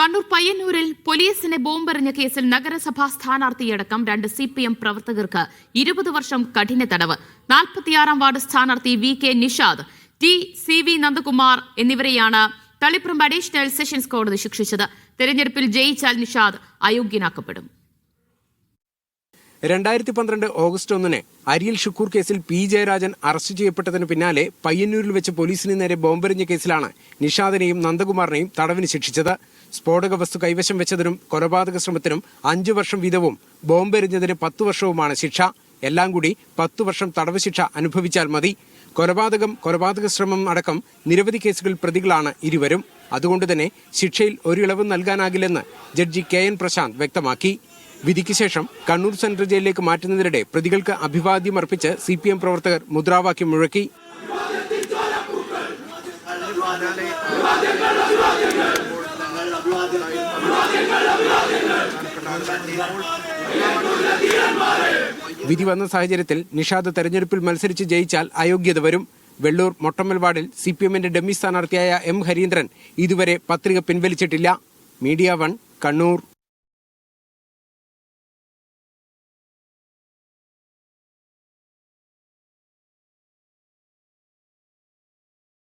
കണ്ണൂർ പയ്യന്നൂരിൽ പോലീസിനെ ബോംബെറിഞ്ഞ കേസിൽ നഗരസഭാ സ്ഥാനാർത്ഥിയടക്കം 2 CPM പ്രവർത്തകർക്ക് 20 വർഷം കഠിന തടവ്. 46-ാം വാർഡ് സ്ഥാനാർത്ഥി VK നിഷാദ്, CV നന്ദകുമാർ എന്നിവരെയാണ് തളിപ്പറമ്പ് അഡീഷണൽ സെഷൻസ് കോടതി ശിക്ഷിച്ചത്. തെരഞ്ഞെടുപ്പിൽ ജയിച്ചാൽ നിഷാദ് അയോഗ്യനാക്കപ്പെടും. 2012 ഓഗസ്റ്റ് 1 അരിയിൽ ഷുക്കൂർ കേസിൽ P. ജയരാജൻ അറസ്റ്റ് ചെയ്യപ്പെട്ടതിന് പിന്നാലെ പയ്യന്നൂരിൽ വെച്ച് പോലീസിന് നേരെ ബോംബെറിഞ്ഞ കേസിലാണ് നിഷാദിനെയും നന്ദകുമാറിനെയും തടവിന് ശിക്ഷിച്ചത്. സ്ഫോടക വസ്തു കൈവശം വെച്ചതിനും കൊലപാതക ശ്രമത്തിനും 5 വർഷം വീതവും ബോംബെറിഞ്ഞതിന് 10 വർഷവുമാണ് ശിക്ഷ. എല്ലാം കൂടി 10 വർഷം തടവ് ശിക്ഷ അനുഭവിച്ചാൽ മതി. കൊലപാതക ശ്രമം അടക്കം നിരവധി കേസുകളിൽ പ്രതികളാണ് ഇരുവരും. അതുകൊണ്ട് തന്നെ ശിക്ഷയിൽ ഒരു ഇളവും നൽകാനാകില്ലെന്ന് ജഡ്ജി KN പ്രശാന്ത് വ്യക്തമാക്കി. വിധിക്ക് ശേഷം കണ്ണൂർ സെൻട്രൽ ജയിലിലേക്ക് മാറ്റുന്നതിനിടെ പ്രതികൾക്ക് അഭിവാദ്യം അർപ്പിച്ച് CPM പ്രവർത്തകർ മുദ്രാവാക്യം മുഴക്കി. വിധി വന്ന സാഹചര്യത്തിൽ നിഷാദ് തെരഞ്ഞെടുപ്പിൽ മത്സരിച്ച് ജയിച്ചാൽ അയോഗ്യത വരും. വെള്ളൂർ മൊട്ടമ്മൽ വാർഡിൽ CPMന്റെ ഡമ്മി സ്ഥാനാർത്ഥിയായ M. ഹരീന്ദ്രൻ ഇതുവരെ പത്രിക പിൻവലിച്ചിട്ടില്ല. മീഡിയ 1 കണ്ണൂർ.